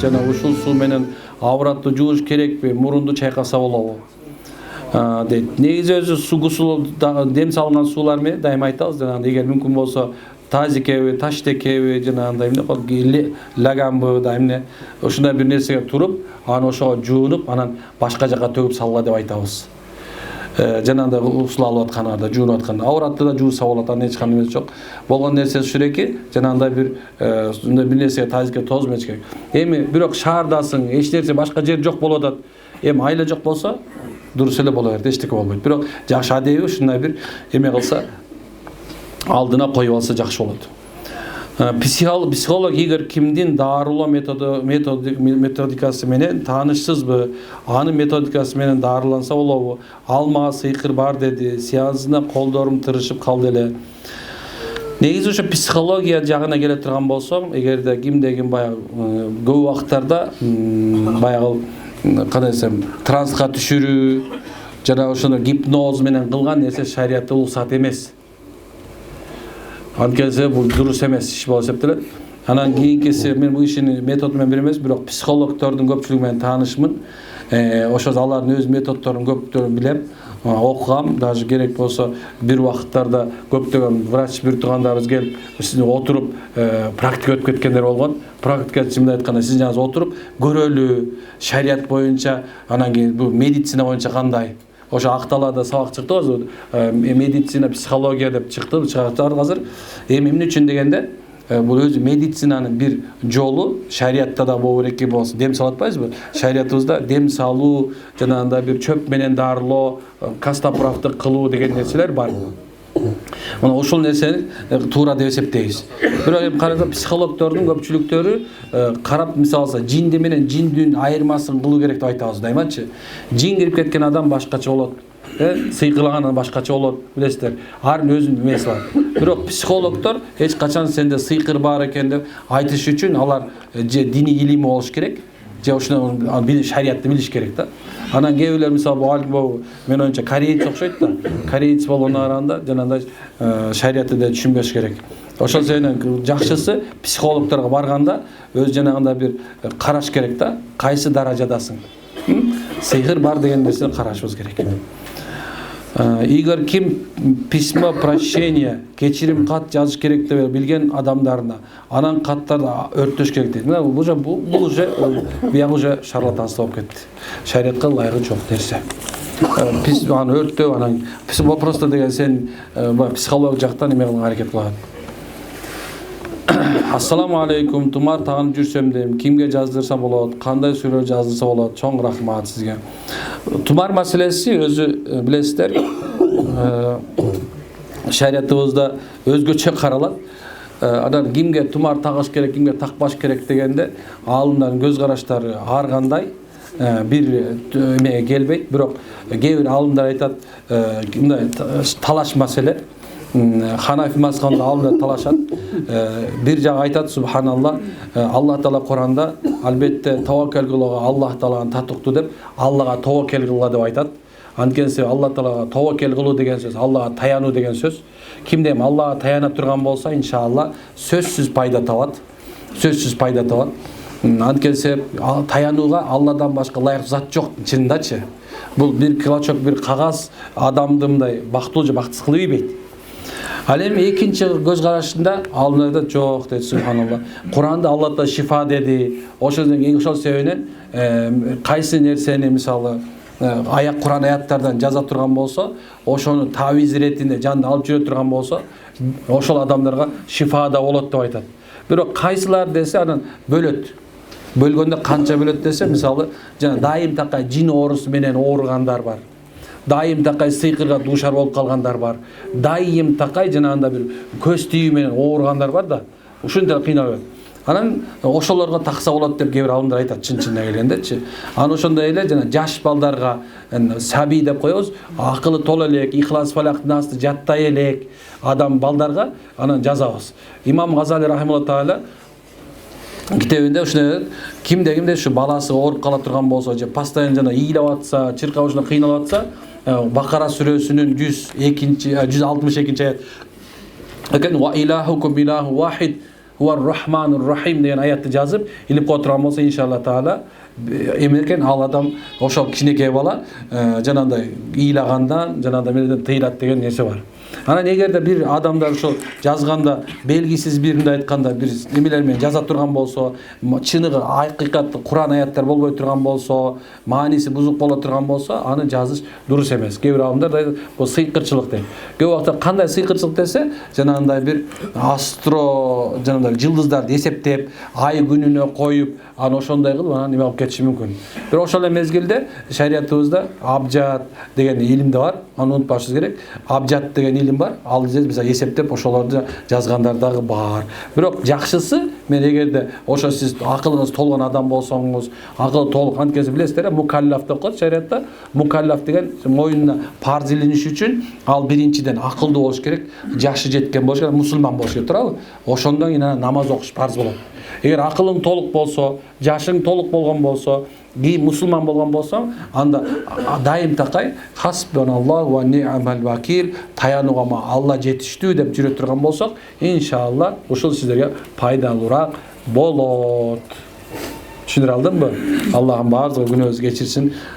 жана ушул суу менен абратты жууш керекпи, мурунду чайкаса болобу дейт. Негизи өзү сугусул дем салынган суулар менен дайыма айтабыз, жанагындай эгер мүмкүн болсо тазикеби, таштекеби, жанагындай эмне лагамбы да эмне ушундай бир нерсеге туруп, аны ошого жуунуп, анан башка жака төгүп салгыла деп айтабыз. Жанагындай усул алып атканда, жуунуп атканда, абратты да жууса болот, анда эч кандай эмес жок. Болгон нерсе ушу эки, жанагындай бир нерсеге тазикке тоз эмес керек. Эми бирок шаардасың, эч нерсе башка жер жок болуп атат. Эми айла жок болсо, дурус эле боло берет, эчтеке болбойт. Бирок жакшы адеби ушундай бир эме кылса, алдына коюп алса жакшы болот. Психолог эгер кимдин дарылоо методикасы менен таанышсызбы, анын методикасы менен дарыланса болобу, ал мага сыйкыр бар деди, сеансына колдорум тырышып калды эле. Негизи ошо психология жагына келе турган болсом, эгерде кимде-ким баягы көп убакыттарда баягы кандай десем, транска түшүрүү жана ошону гипноз менен кылган нерсе шариятта уруксат эмес. Анткенсе бул дурус эмес иш болуп эсептелет. Анан кийинкиси мен бул ишин методу менен бир эмес, бирок психологдордун көпчүлүгү менен таанышмын. Ошо алардын өз методдорун көптөрүн билем, окугам, даже керек болсо бир убакыттарда көптөгөн врач бир туугандарыбыз келип, сизди отуруп практика өтүп кеткендер болгон. Практика мындай айтканда, сиз жаңы отуруп көрөлү, шарият боюнча, анан кийин бул медицина боюнча кандай. Ошо Акталада сабак чыкты, медицина, психология деп чыкты, чыгартар азыр. Эмне үчүн дегенде, бул өзү медицинанын бир жолу, шариятта да боло эки болсо, дем салып атпайсызбы? Шариятыбызда дем салуу, жанагындай бир чөп менен дарылоо, кастоправды кылуу деген нерселер бар. Мына ошол нерсени туура деп эсептейбиз. Бирок эми караса психологдордун көпчүлүктөрү карап мисалы жинди менен жиндин айырмасын кылуу керек деп айтабыз даймачы. Жин кирип кеткен адам башкача болот. Сыйкырлаган адам башкача болот, билесиздер. Арын өзүнүн эмеси бар. Бирок психологдор эч качан сенде сыйкыр бар экен деп айтыш үчүн алар же диний илими болуш керек, же ушуну шариятты билиш керек да. Анан кээ бирлер мисалы бул мен оюнча кореец окшойт да. Кореец болгондун арасында жанагындай шариятты да түшүнбөш керек. Ошол себептен жакшысы психологдорго барганда өз жанагындай бир караш керек да. Кайсы даражадасың? Сыйкыр бар деген нерсени карашыбыз керек. Эгер ким письмо прощения, кечирим кат жазыш керек деп билген адамдарына, анан каттарды өрттөш керек дейт. Бул уже биягы уже шарлатанство болуп кетти. Шариятка ылайыгы жок нерсе. Аны өрттөө, анан просто деген сен психолог жактан эме кылган аракет кылат. Ассаламу алейкум, тумар тагынып жүрсөм дейм, кимге жаздырса болот, кандай сүрө жаздырса болот? Чоң рахмат сизге. Тумар маселеси өзү билесиздер, шариятыбызда өзгөчө каралат. Анан кимге тумар тагыш керек, кимге такпаш керек дегенде аалымдардын көз караштары ар кандай бир эмеге келбейт. Бирок кээ бир аалымдар айтат, мындай талаш маселе. Ханафи мазхабында аалымдар талашат. Бир жагы айтат, субханалла, Аллах Таала Куранда албетте таваккал кылууга Аллах Тааланы татыктуу деп, Аллага таваккал кылгыла деп айтат. Анткенсе Аллах Таалага таваккал кылуу деген сөз, Аллага таянуу деген сөз. Кимде Аллага таяна турган болсо, иншалла, сөзсүз пайда табат. Сөзсүз пайда табат. Анткенсе таянууга Алладан башка ылайыктуу зат жок, чындачы. Бул бир клочок бир кагаз адамды мындай бактылуу же бактысыз кылып ийбейт. Ал эми экинчи көз карашында аалымдар да жок дейт, субханалла. Куранда Алла Таала шифа деди. Ошол себептен кайсы нерсени мисалы аяк Куран аяттардан жаза турган болсо, ошону тавиз иретинде жанды алып жүрө турган болсо, ошол адамдарга шифа да болот деп айтат. Бирок кайсылар десе анан бөлөт. Бөлгөндө канча бөлөт десе, мисалы жана дайым такай жин оорусу менен ооругандар бар. Дайым такай сыйкырга дуушар болуп калгандар бар. Дайым такай жанагында бир көз тийүү менен ооругандар бар да. Ушундай кыйналып. Анан ошолорго такса болот деп кээ бир аалымдар айтат, чын-чынына келгендечи. Анан ошондой эле жана жаш балдарга саби деп коебуз, акылы тола элек, ихлас фалак насты жаттай элек адам балдарга анан жазабыз. Имам Газали рахималлаху таала китебинде ушуну кимде ушу баласы ооруп кала турган болсо же постоянно жана ыйлап атса, чыркап ушуна кыйналып атса, Бакара сүрөсүнүн 162-аят. Экен ва илахукум илаху вахид. huvar rahmanur rahim деген аятты жазып илип отырган болсо иншалла таала эмеркен ал адам ошол кичинекей бала жанагындай ыйлагандан жанагындай менен тыйылат деген нерсе бар. Анан эгерде бир адамдар ошол жазганда белгисиз биринде айтканда бир немелер менен жаза турган болсо, чыныгы акыйкат Кур'ан аяттар болбой турган болсо, мааниси бузук боло турган болсо, аны жазыш дурус эмес. Кээ бир адамдар бул сыйкырчылык дейт. Көп убакта кандай сыйкырчылык десе, жанагындай бир астро жанагындай жылдыздарды эсептеп, ай күнүнө коюп, аны ошондой кылып анан неме алып кетиши мүмкүн. Бирок ошол эле мезгилде шариятыбызда абжат деген илим да бар. Аны унутпашыбыз керек. Абжат деген илим бар. Ал биз эсептеп ошолорду жазгандар дагы бар. Бирок жакшысы мен эгерде ошо сиз акылыңыз толгон адам болсоңуз, акылы толук анткени билесиздер, мукаллаф деп коет шариятта. Мукаллаф деген моюнуна парз илиниш үчүн ал биринчиден акылдуу болуш керек, жашы жеткен болуш керек, мусулман болуш керек, туурабы? Ошондон кийин намаз окуш парз болот. Эгер акылың толук болсо, жашың толук болгон болсо, мусулман болгон болсоң, анда дайым такай хасбуналлаху ва ни'мал вакил, таянууга Алла жетиштүү деп жүрө турган болсок, иншалла ушул сиздерге пайдалуураак болот. Түшүндүрө алдымбы? Аллахым баардыгы күнөөбүздү кечирсин.